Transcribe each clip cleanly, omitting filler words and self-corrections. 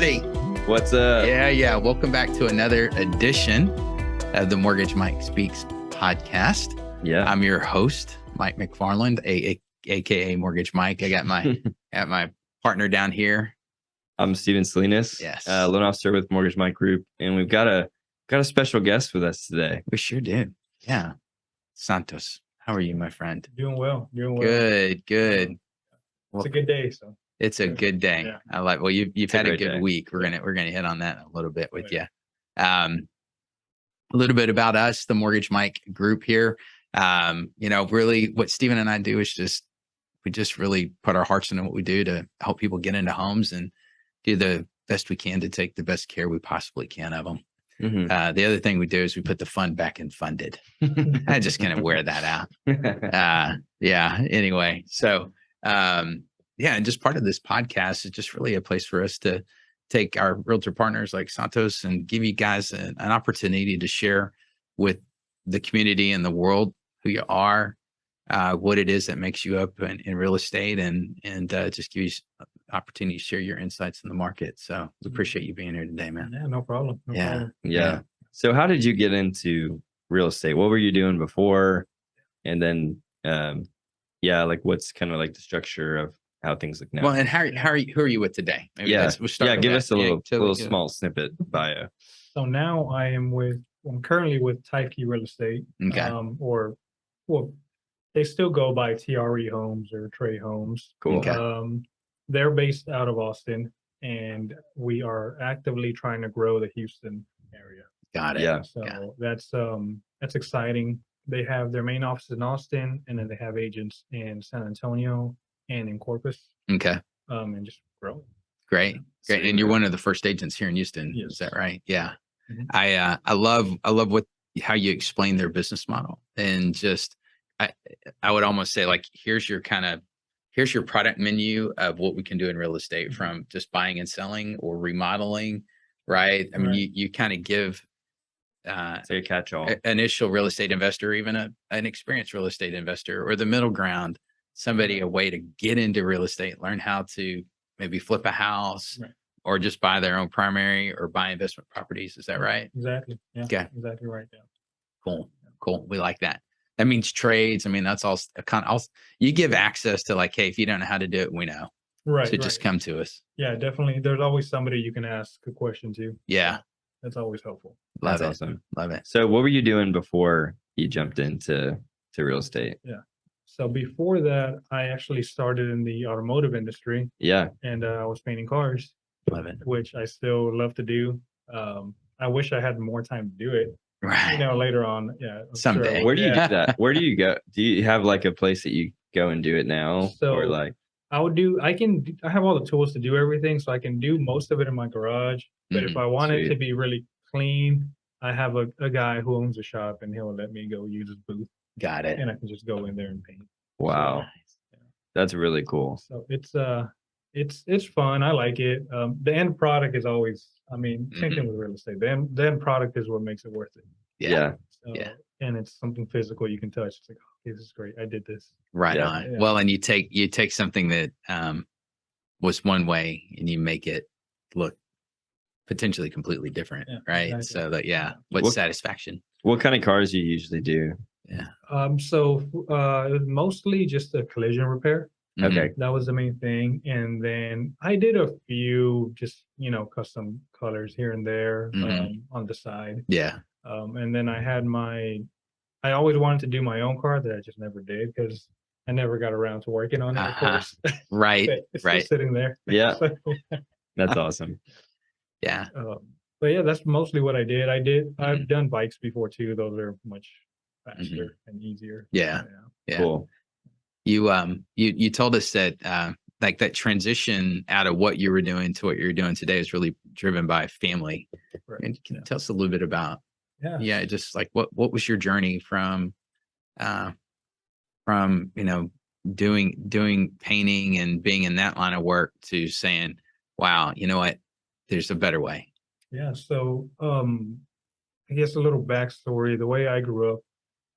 everybody. What's up? Yeah. Welcome back to another edition of the Mortgage Mike Speaks podcast. Yeah. I'm your host, Mike McFarland, aka Mortgage Mike. I got my partner down here. I'm Steven Salinas, Yes. loan officer with Mortgage Mike Group, and we've got a special guest with us today. We sure do. Yeah. Santos, how are you, my friend? Doing well. Good. It's a good day. So it's a good day. Yeah. I like. Well, you've had a good day. week. We're gonna hit on that a little bit with you. A little bit about us, the Mortgage Mike Group here. Really, what Steven and I do is we just really put our hearts into what we do to help people get into homes and do the best we can to take the best care we possibly can of them. Mm-hmm. The other thing we do is we put the fun back in funded. I just kind of wear that out. Anyway, so and just part of this podcast is just really a place for us to take our realtor partners like Santos and give you guys an opportunity to share with the community and the world who you are, what it is that makes you up in real estate, and just give you opportunity to share your insights in the market. So we appreciate you being here today, man. yeah, no problem. Yeah. So how did you get into real estate? What were you doing before? And then, what's kind of like the structure of how things look now? Well, and who are you with today? Maybe we'll start with give that. us a little small snippet bio. So now I'm currently with Tyke Real Estate. Okay. They still go by TRE Homes or Trey Homes. Cool. Okay. They're based out of Austin, and we are actively trying to grow the Houston area. Got it. Yeah. So that's exciting. They have their main office in Austin, and then they have agents in San Antonio and in Corpus, Okay. and just growing. Great. Sweet. And you're one of the first agents here in Houston. Yes. Is that right? Yeah. Mhm. I love how you explain their business model, and just I would almost say, like, here's your product menu of what we can do in real estate, from just buying and selling or remodeling, right? I mean, Right. you kind of give So you catch all. initial real estate investor, even an experienced real estate investor, or the middle ground, somebody a way to get into real estate, learn how to maybe flip a house, Right. or just buy their own primary or buy investment properties. Is that right? Exactly. Yeah. Okay. Exactly right. Yeah. Cool. We like that. That means trades. I mean, that's all you give access to, like, hey, if you don't know how to do it, we know. Right. So just come to us. Yeah, definitely. There's always somebody you can ask a question to. Yeah. That's always helpful. Love That's it. awesome. Love it. So what were you doing before you jumped into real estate? So before that, I actually started in the automotive industry, Yeah. and I was painting cars, Love it. which I still love to do. I wish I had more time to do it. Right. Later on. Yeah. I'm Someday. sure. Where do you Yeah. do that? Where do you go? Do you have like a place that you go and do it now? So- or like, I have all the tools to do everything, so I can do most of it in my garage. But if I want it to Sweet. be really clean, I have a guy who owns a shop, and he'll let me go use his booth, Got it. and I can just go in there and paint. wow, that's really cool. So it's fun. I like it. The end product is always, same thing with real estate. The end product is what makes it worth it. Yeah. So, Yeah. And it's something physical you can touch. It's like, okay, this is great. I did this. Right Yeah. on. Yeah. Well, and you take something that was one way and you make it look potentially completely different, Yeah, right? exactly. So that, what's What- satisfaction? What kind of cars do you usually do? Mostly just a collision repair. Mhm. Okay. That was the main thing. And then I did a few just, custom colors here and there Mhm. on the side. Yeah. And then I always wanted to do my own car that I just never did because I never got around to working on it, of Uh-huh. course. Right. But it's still Right. sitting there. Yeah. That's awesome. Yeah. But yeah, that's mostly what I did. I've Mhm. done bikes before too. Those are much faster and easier. Yeah. Yeah. Cool. You told us that like that transition out of what you were doing to what you're doing today is really driven by family. Right. And can you tell us a little bit about Yeah. just like what was your journey from doing painting and being in that line of work to saying, wow, you know what, there's a better way. Yeah. So I guess a little backstory. The way I grew up,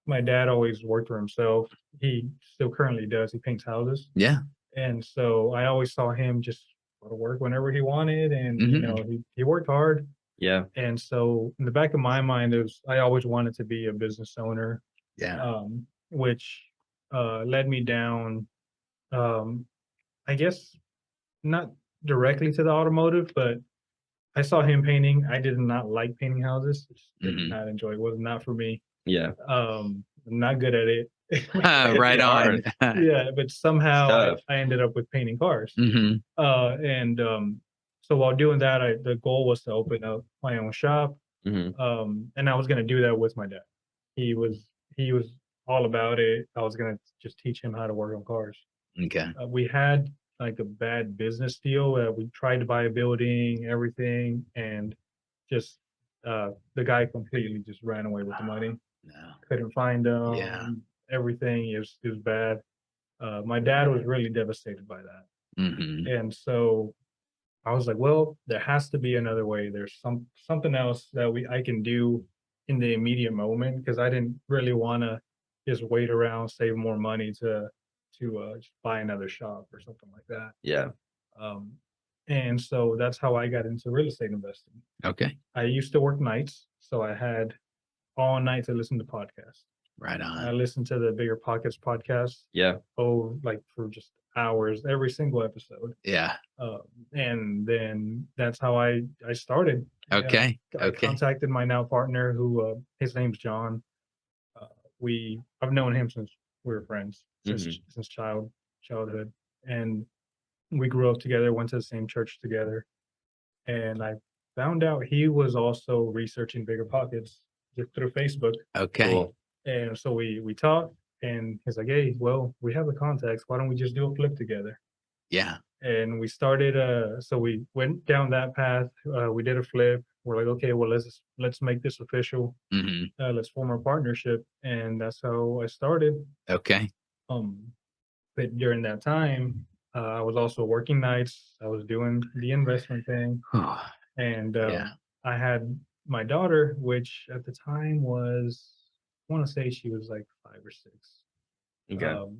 my dad always worked for himself. He still currently does. He paints houses. Yeah. And so I always saw him just go to work whenever he wanted, and Mhm. he worked hard. Yeah. And so in the back of my mind, I always wanted to be a business owner, Yeah. which led me down, um, I guess not directly to the automotive, but I saw him painting. I did not like painting houses. Just did Mhm. not enjoy it. Was not for me. Yeah. I'm not good at it. Right on. hard. Yeah, but somehow Tough. I ended up with painting cars. Mhm. And so while doing that, the goal was to open up my own shop. Hmm. And I was gonna do that with my dad. He was all about it. I was gonna just teach him how to work on cars. Okay. We had like a bad business deal. We tried to buy a building, everything, and just the guy completely just ran away with the money. No. Couldn't find them. Yeah. Everything is bad. My dad was really devastated by that, Mhm. and so I was like, well, there has to be another way. There's something else that I can do in the immediate moment, because I didn't really want to just wait around, save more money to just buy another shop or something like that. Yeah. Um, and so that's how I got into real estate investing. Okay. I used to work nights, so I had all night to listen to podcasts. Right I on. listened to the Bigger Pockets podcast, Yeah. like for just hours, every single episode. Yeah. Uh, and then that's how I started. Okay. I Okay. contacted my now partner, who his name's John. Uh, I've known him since we were friends, since childhood, and we grew up together, went to the same church together, and I found out he was also researching Bigger Pockets just through Facebook. Okay. Cool. And so we talked, and he's like, "Hey, well, we have the contacts. Why don't we just do a flip together?" Yeah. And we started. So we went down that path. We did a flip. We're like, okay, well, let's make this official. Mhm. Let's form a partnership, and that's how I started. Okay. Um, but during that time, I was also working nights. I was doing the investment thing, and Yeah. I had my daughter, which at the time was, I want to say she was like 5 or 6. Okay.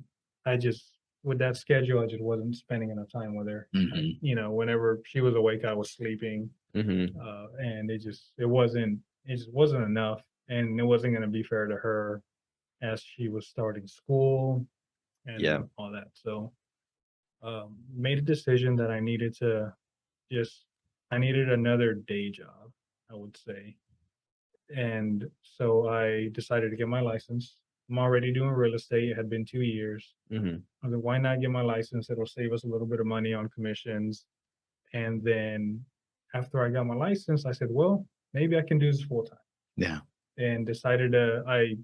I just, with that schedule, I just wasn't spending enough time with her. Mhm. Whenever she was awake, I was sleeping, Hmm. and it just wasn't enough, and it wasn't going to be fair to her as she was starting school and Yeah. all that. So, made a decision that just, I needed another day job, I would say. And so I decided to get my license. I'm already doing real estate. It had been 2 years. Hmm. I was like, why not get my license? It'll save us a little bit of money on commissions. And then after I got my license, I said, well, maybe I can do this full time. Yeah. And I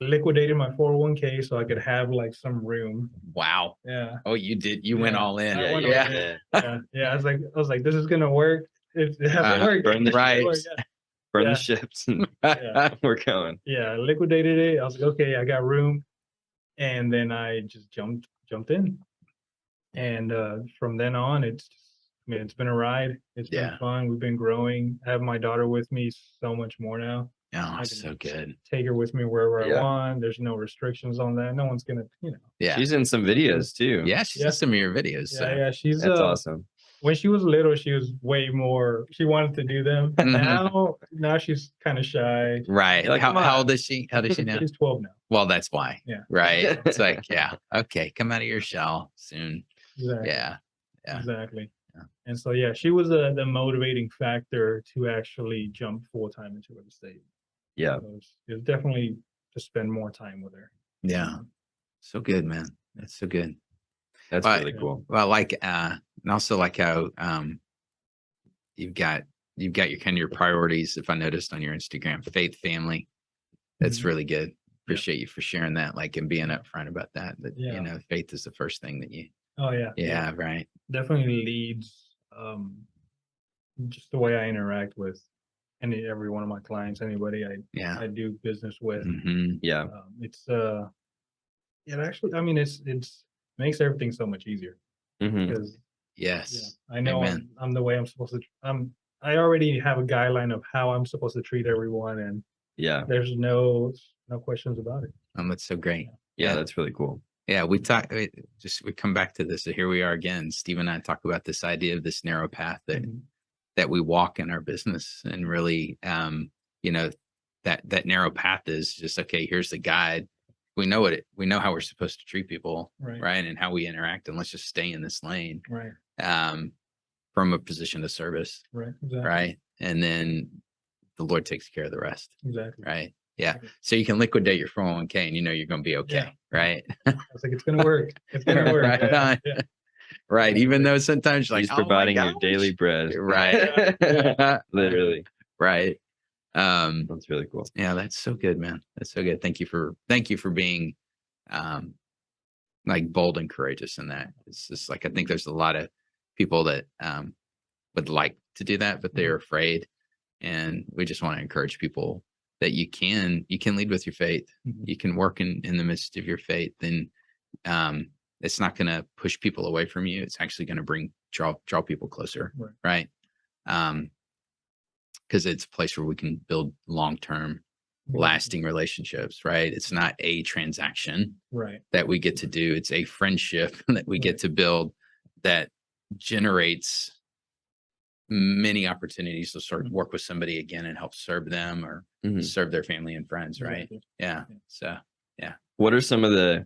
liquidated my 401k so I could have like some room. Wow. Yeah. Oh, you did. You went Yeah. all in. I went Yeah. all in. Yeah. Yeah. Yeah. I was like, this is gonna work. It has to work. Burn the Right. ships. Yeah. Burn Yeah. the ships. And Yeah. we're going. Yeah. I liquidated it. I was like, okay, I got room. And then I just jumped in. And from then on, it's been a ride. It's been Yeah. fun. We've been growing. I have my daughter with me so much more now. Oh, I so good. take her with me wherever Yeah. I want. There's no restrictions on that. No one's gonna, Yeah. She's in some videos too. Yeah. She's Yeah. in some of your videos. So. Yeah. She's That's awesome. when she was little, she was way more. She wanted to do them. Now she's kind of shy. Right. You're like, how, "Come how on." old is she? How does she now? She's 12 now. Well, that's why. Yeah. Right. It's like, yeah. Okay. Come out of your shell soon. Exactly. Yeah. Yeah. Exactly. Yeah. And so yeah, she was the motivating factor to actually jump full time into real estate. Yeah. So it's definitely to spend more time with her. Yeah. So good, man. That's so good. That's Well, really cool. Well, like, and also like how you've got your kind of your priorities, if I noticed on your Instagram, faith, family. That's Mhm. really good. Appreciate you for sharing that, like, and being upfront about that. That Yeah. faith is the first thing that you Oh yeah. yeah, right. Definitely leads just the way I interact with every one of my clients, anybody Yeah. I do business with. Hmm. Yeah. It's it actually, I mean, it's makes everything so much easier, Hmm. because Yes. I know Amen. I'm the way I'm supposed to. I already have a guideline of how I'm supposed to treat everyone, and Yeah. there's no questions about it. That's so great. Yeah. Yeah. That's really cool. Yeah, we come back to this. So here we are again. Steve and I talk about this idea of this narrow path that we walk in our business, and really, you know, that narrow path is just okay. Here's the guide. We know we know how we're supposed to treat people, right, and how we interact, and let's just stay in this lane, Right. From a position of service, Right. Exactly. right, and then the Lord takes care of the rest, Exactly. right. Yeah. So you can liquidate your 401k and you're going to be okay. Yeah. Right. I was like, it's going to work. It's going to work. Right on. Yeah. Right. Even though sometimes you're like, He's providing your daily bread. Right. Literally. Right. That's really cool. Yeah, that's so good, man. That's so good. Thank you for being like bold and courageous in that. It's just like, I think there's a lot of people that would like to do that, but they're afraid. And we just want to encourage people that you can lead with your faith. You can work in the midst of your faith. Then it's not going to push people away from you. It's actually going to draw people closer. Right. Because it's a place where we can build long-term lasting relationships. Right. It's not a transaction that we get to do. It's a friendship that we get to build that generates many opportunities to sort of work with somebody again and help serve them or serve their family and friends. Right. Exactly. Yeah. So, yeah. What are some of the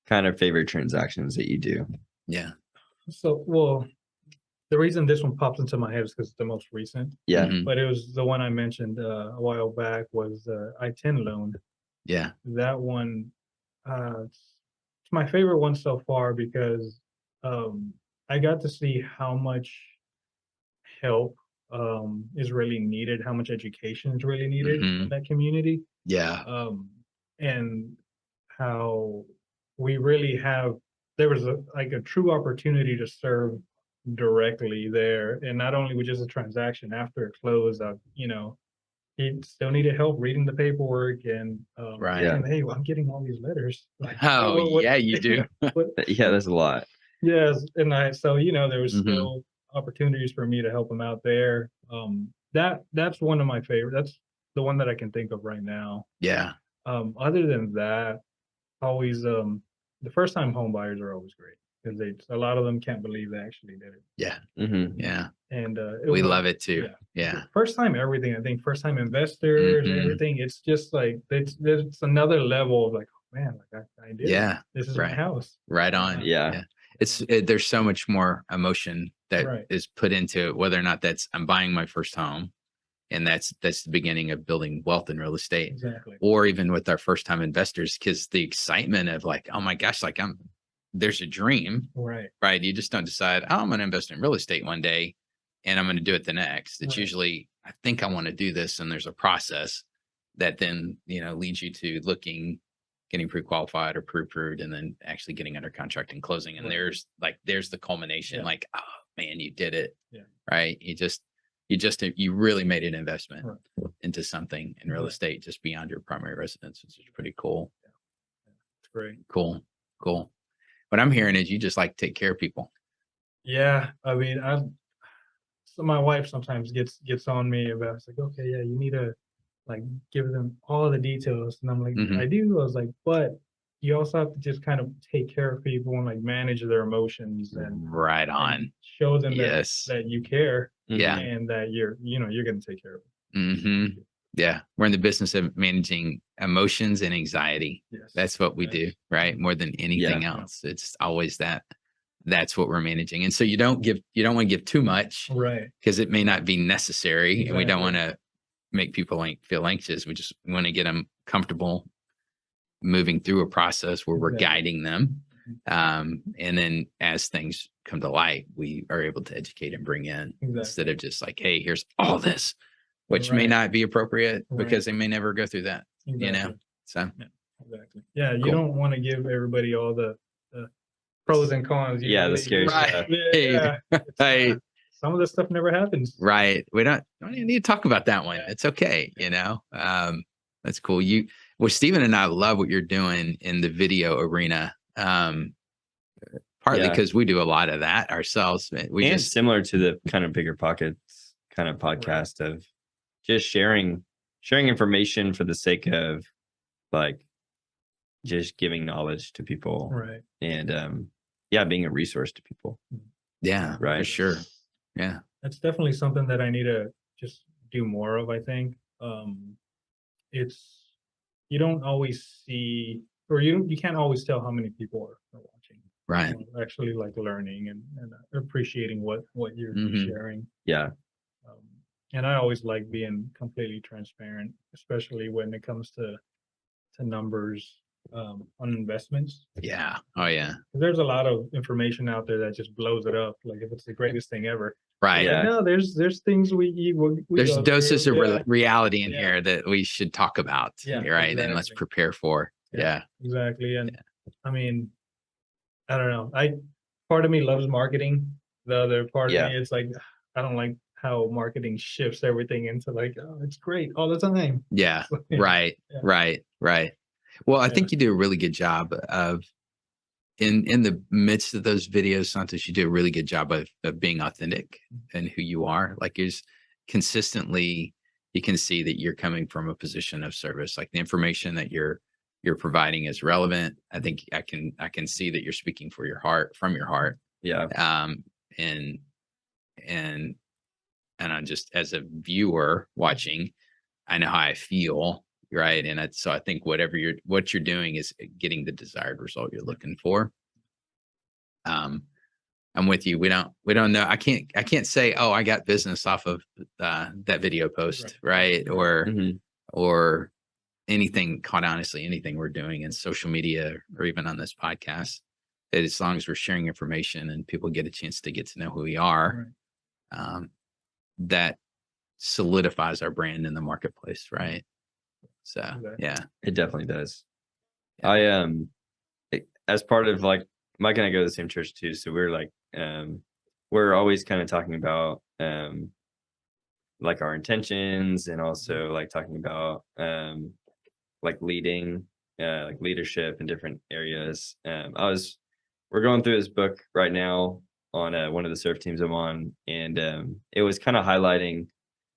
kind of favorite transactions that you do? Yeah. So, well, the reason this one pops into my head is because it's the most recent. Yeah. But it was the one I mentioned a while back was I-10 loan. Yeah. That one, it's my favorite one so far because I got to see how much help is really needed, how much education is really needed in that community. Yeah. And how we really there was a true opportunity to serve directly there. And not only with just a transaction after it closed, he still needed help reading the paperwork and saying, hey, well, I'm getting all these letters. Like, yeah, you do. Yeah, there's a lot. Yes. And there was still opportunities for me to help him out there. That's one of my favorite. That's the one that I can think of right now. Yeah. Other than that, always the first time home buyers are always great because a lot of them can't believe they actually did it. Yeah. Yeah. And we love it too. Yeah. First time everything. I think first time investors, everything. It's just like it's another level of like, oh man, like I did. Yeah. This is my house. Right on. Yeah. There's so much more emotion that is put into it, whether or not I'm buying my first home, and that's the beginning of building wealth in real estate. Exactly. Or even with our first time investors, because the excitement of like, oh my gosh, like there's a dream, right? You just don't decide, oh, I'm going to invest in real estate one day and I'm going to do it the next. It's usually, I think I want to do this. And there's a process that then, leads you to getting pre-qualified or pre-approved, and then actually getting under contract and closing. And there's the culmination, like, oh man, you did it. Yeah. Right. You really made an investment into something in real estate just beyond your primary residence, which is pretty cool. Yeah. It's great. Cool. What I'm hearing is you just like to take care of people. Yeah. I mean, so my wife sometimes gets on me about, it's like, okay, yeah, you need to like give them all the details. And I'm like, I do. I was like, but you also have to just kind of take care of people and like manage their emotions and right on and show them that you care. Yeah. And that you're going to take care of them. Yeah. We're in the business of managing emotions and anxiety. Yes. That's what we do, right? More than anything else. It's always that's what we're managing. And so you don't want to give too much, right? Because it may not be necessary. And we don't want to make people feel anxious. We just want to get them comfortable moving through a process where we're guiding them. And then as things come to light, we are able to educate and bring in instead of just like, hey, here's all this, which may not be appropriate because they may never go through that, So exactly. Yeah. You don't want to give everybody all the pros and cons. The scary stuff. Yeah. Some of this stuff never happens. Right. We don't even need to talk about that one. It's okay. That's cool. Stephen and I love what you're doing in the video arena. Partly because we do a lot of that ourselves. And similar to the kind of Bigger Pockets kind of podcast of just sharing information for the sake of like just giving knowledge to people Right. and being a resource to people. Yeah, for Right. sure. Yeah. That's definitely something that I need to just do more of, I think. It's you don't always see, or you can't always tell how many people are watching, Right. actually like learning and appreciating what you're Mhm. sharing. Yeah. Um, and I always like being completely transparent, especially when it comes to numbers on investments. Yeah. Oh yeah. There's a lot of information out there that just blows it up, like if it's the greatest thing ever. Right. It's like, Yeah. no, there's things we There's go doses through. of Yeah, reality in Yeah. here that we should talk about. Yeah, Right. And let's exactly. prepare for. Yeah. Exactly. And I mean, I don't know. Part of me loves marketing. The other part of Yeah. me, it's like I don't like how marketing shifts everything into like, oh, it's great all the time. Yeah. Yeah. Right. Yeah. Right. Right. Well, I Yeah. think you do a really good job of in the midst of those videos, Santos, you do a really good job of being authentic and who you are. Like there's consistently, you can see that you're coming from a position of service. Like the information that you're providing is relevant. I think I can see that you're speaking for your heart, from your heart. Yeah. And and I'm just, as a viewer watching, I know how I feel, right? And so I think what you're doing is getting the desired result you're looking for. I'm with you. We don't know. I can't say, oh, I got business off of that video post, right? Mhm. Or anything. Quite honestly, anything we're doing in social media or even on this podcast, that as long as we're sharing information and people get a chance to get to know who we are, that solidifies our brand in the marketplace, right? So yeah. It definitely does. Yeah. As part of like Mike and I go to the same church too, so we're like we're always kind of talking about like our intentions and also like talking about like leading like leadership in different areas. We're going through this book right now on one of the surf teams I'm on, and it was kind of highlighting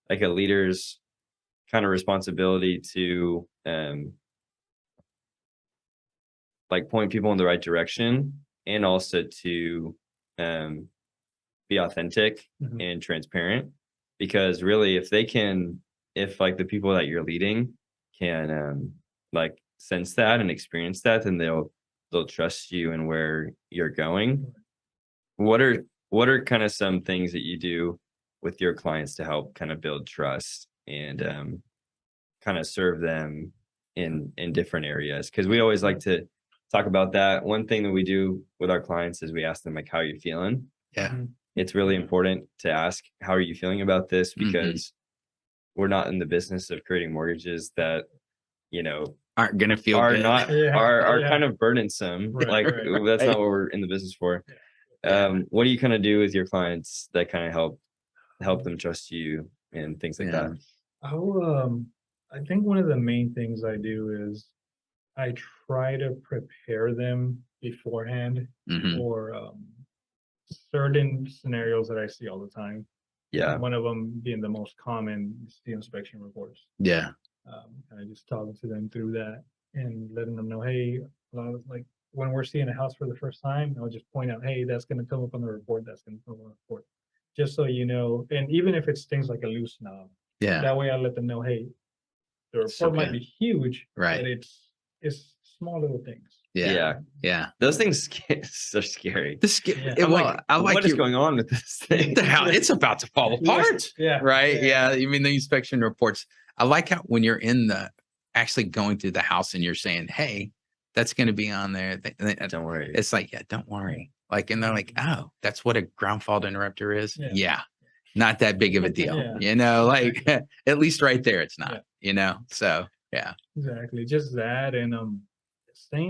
like a leader's kind of responsibility to like point people in the right direction, and also to be authentic and transparent, because really if like the people that you're leading can like sense that and experience that, then they'll trust you and where you're going. What are kind of some things that you do with your clients to help kind of build trust and kind of serve them in different areas? Because we always like to talk about that. One thing that we do with our clients is we ask them like, how are you feeling? Yeah. It's really important to ask, how are you feeling about this? Because we're not in the business of creating mortgages that, Aren't gonna feel are good. not are kind of burdensome. Like that's not what we're in the business for. What do you kind of do with your clients that kind of help them trust you and things like that? I think one of the main things I do is I try to prepare them beforehand for certain scenarios that I see all the time. Yeah. One of them being the most common is the inspection reports. Yeah. Kind of just talking to them through that and letting them know, hey, a lot of, like when we're seeing a house for the first time, I'll just point out, hey, that's going to come up on the report. That's going to come up on the report. Just so you know, and even if it's things like a loose knob, that way I let them know, hey, the report might be huge, but it's small little things. Yeah. Those things are scary. What is going on with this thing? The hell, it's about to fall apart. Right. Yeah. You mean the inspection reports? I like how when you're actually going through the house and you're saying, hey, that's going to be on there. Don't worry. It's like, yeah, don't worry. Like, and they're like, oh, that's what a ground fault interrupter is. Yeah. Not that big of a deal, like at least right there, it's not, so yeah. Exactly. Just that. And staying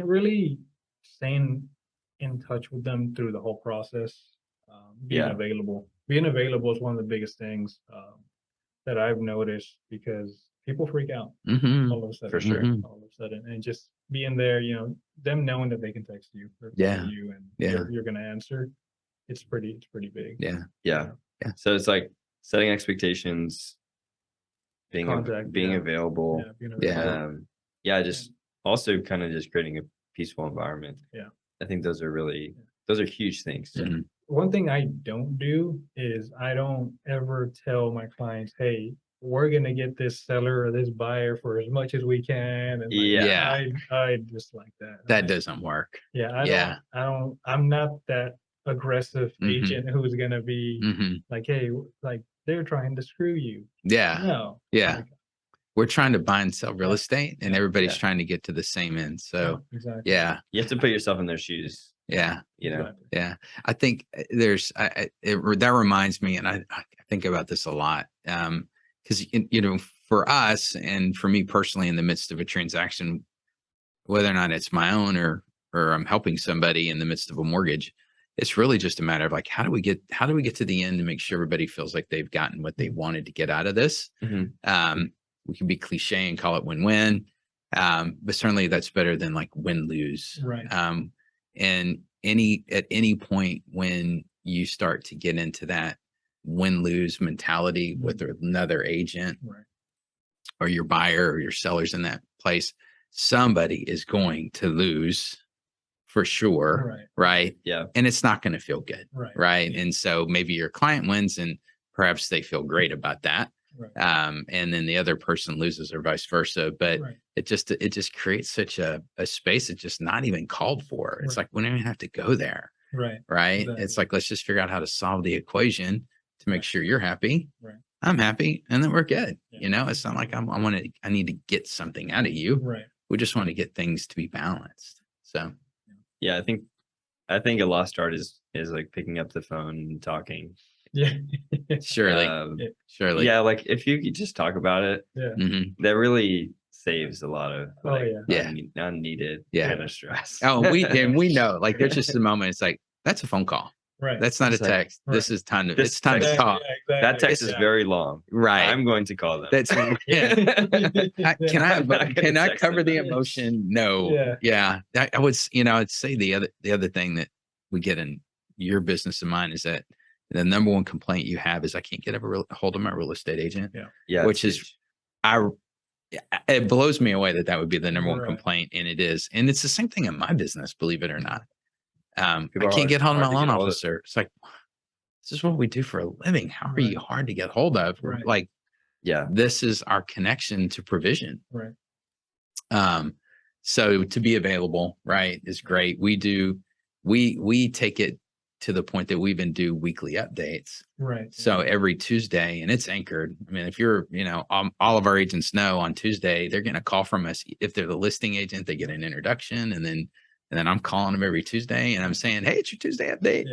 in touch with them through the whole process. Being available is one of the biggest things that I've noticed, because people freak out all of a sudden. For sure. All of a sudden, and just being there, them knowing that they can text you or call you and you're going to answer. It's pretty big. Yeah. So it's like setting expectations, being available. Being available. Just also kind of just creating a peaceful environment. Yeah. I think those are huge things. Mhm. One thing I don't do is I don't ever tell my clients, hey, we're gonna get this seller or this buyer for as much as we can. And like, Yeah. I dislike that. That Like, doesn't work. yeah, Yeah. I'm not that aggressive Mhm. agent who's gonna be Hmm. like, hey, like they're trying to screw you. Yeah. No. Yeah. Like, We're trying to buy and sell real Yeah. estate, and Yeah. everybody's Yeah. trying to get to the same end. So, exactly. yeah. You have to put yourself in their shoes, Yeah. you know. Exactly. Yeah. I think that reminds me, and I think about this a lot. Because, for us and for me personally, in the midst of a transaction, whether or not it's my own or I'm helping somebody in the midst of a mortgage, it's really just a matter of like, how do we get to the end and make sure everybody feels like they've gotten what they wanted to get out of this? Mhm. We can be cliche and call it win-win. But certainly that's better than like win-lose. Right. And at any point when you start to get into that win-lose mentality with another agent Right. or your buyer or your sellers in that place, somebody is going to lose for sure. Right. Right. Yeah. And it's not going to feel good. Right. Right. Yeah. And so maybe your client wins and perhaps they feel great about that. Right. And then the other person loses or vice versa. But Right. it just creates such a space that's just not even called for. It's Right. like we don't even have to go there. Right. Right. Exactly. It's like, let's just figure out how to solve the equation to make Right. sure you're happy. Right. I'm happy, and then we're good. Yeah. It's not like I need to get something out of you. Right. We just want to get things to be balanced. So Yeah, I think a lost art is like picking up the phone and talking. Yeah. surely, Yeah. surely. Yeah, like if you could just talk about it, Yeah. Mhm. that really saves a lot of Oh, like yeah. unneeded Yeah. kind of stress. Oh, we know. Like, there's just a moment. It's like that's a phone call. Right. That's not It's a like, text. This is time to. this It's time to text- talk. Yeah, that exactly. text is Yeah. very long. Right. I'm going to call them. That's yeah. Can I'm not gonna I text cover them the that. emotion? No. Yeah. Yeah. I would I'd say the other thing that we get in your business and mine is that the number one complaint you have is I can't get a hold of my real estate agent. Yeah, which it's is it blows me away that would be the number one Right. complaint, and it is. And it's the same thing in my business, believe it or not. I People are can't get hold of my hard to loan get hold of. officer. It's like, this is what we do for a living. How are you Right. hard to get hold of? Right. Like, Yeah. this is our connection to provision. Right. So to be available, right, is great. We take it to the point that we even do weekly updates. Right. So every Tuesday, and it's anchored. I mean, if you're, all of our agents know on Tuesday, they're getting a call from us. If they're the listing agent, they get an introduction, and then I'm calling them every Tuesday and I'm saying, hey, it's your Tuesday update.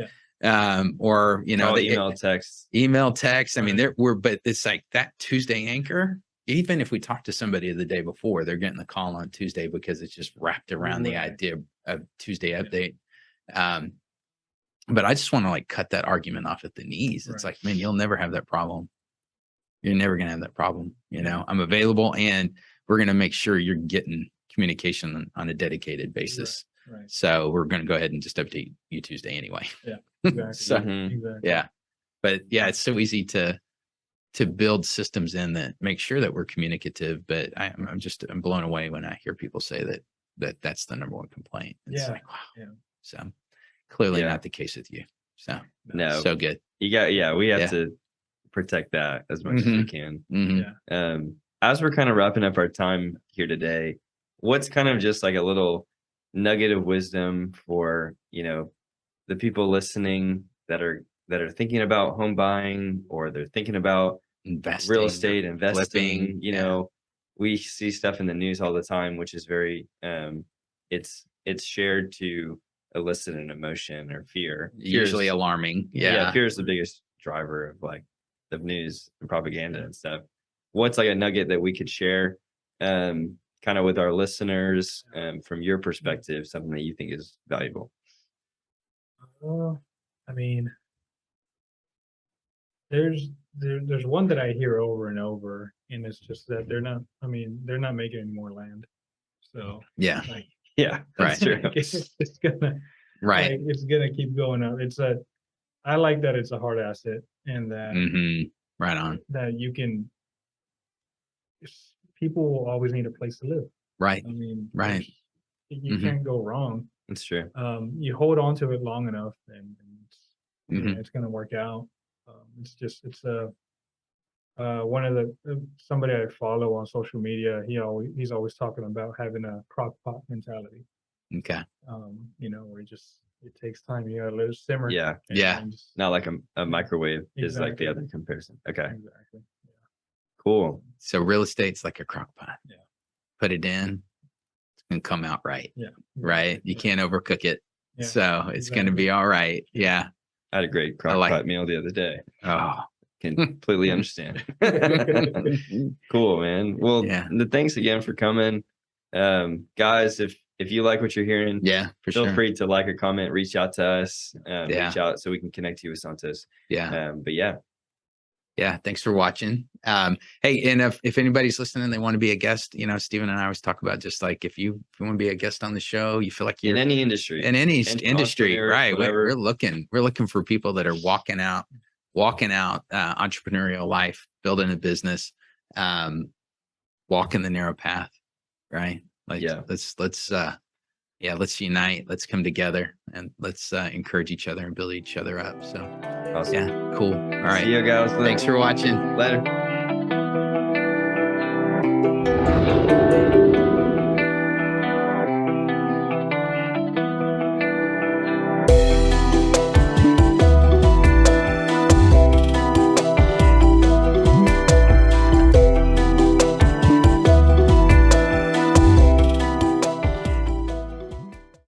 Yeah. Or, they email, text. email, text. I mean, Right. but it's like that Tuesday anchor. Even if we talk to somebody the day before, they're getting the call on Tuesday because it's just wrapped around the Right. idea of Tuesday update. But I just want to like cut that argument off at the knees. It's Right. like, man, you'll never have that problem. You're never going to have that problem. Yeah. I'm available, and we're going to make sure you're getting communication on a dedicated basis. Right. So we're going to go ahead and just update you Tuesday anyway. Yeah. Exactly. So, Mhm. Exactly. yeah. But yeah, it's so easy to build systems in that make sure that we're communicative. But I'm blown away when I hear people say that's the number one complaint. It's Yeah. like, wow. Yeah. So clearly Yeah. not the case with you. So No. so good. We have Yeah. to protect that as much as we can. Mhm. Yeah. As we're kind of wrapping up our time here today, what's kind of just like a little nugget of wisdom for, the people listening that are thinking about home buying, or they're thinking about Investing, real estate, investing, flipping, yeah. We see stuff in the news all the time, which is very, it's shared to elicit an emotion or fear. Usually Fear is- alarming. yeah, Yeah. fear is the biggest driver of news and propaganda and stuff. What's like a nugget that we could share, kind of with our listeners, from your perspective, something that you think is valuable? I mean, there's one that I hear over and over, and it's just that they're not making any more land. So Yeah. like, Yeah, that's true. it's gonna Right. like, it's gonna keep going up. I like that it's a hard asset, and that Right on. that you can. People will always need a place to live. Right. I mean, Right. you Mhm. can't go wrong. That's true. You hold on to it long enough, and Mhm. it's going to work out. It's one of the somebody I follow on social media. He's always talking about having a crock pot mentality. Okay. Where it takes time. You gotta let it simmer. Yeah. Yeah. And just, Not like a microwave is like the Exactly. other comparison. Okay. exactly. Cool. So real estate's like a crock pot. Yeah. Put it in, it's gonna come out right. Yeah. Right. You Yeah. can't overcook it. Yeah, So it's gonna exactly. be all right. Yeah. I had a great crock like pot meal the other day. Oh. Can completely understand. Cool, man. Well, Yeah. thanks again for coming. Guys, if you like what you're hearing, Yeah, for feel sure. free to like or comment, reach out to us, Yeah. reach out so we can connect you with Santos. Yeah. But yeah, Yeah. Thanks for watching. Hey, and if anybody's listening, they want to be a guest, Steven and I always talk about just like if you want to be a guest on the show, you feel like in you're any industry, in any and industry, entrepreneurs, right? whatever. We're looking for people that are walking out entrepreneurial life, building a business, walking the narrow path, right? Like Yeah. let's unite, let's come together, and let's encourage each other and build each other up. So Awesome. yeah, cool. All right. See you guys. Thanks for watching. Later.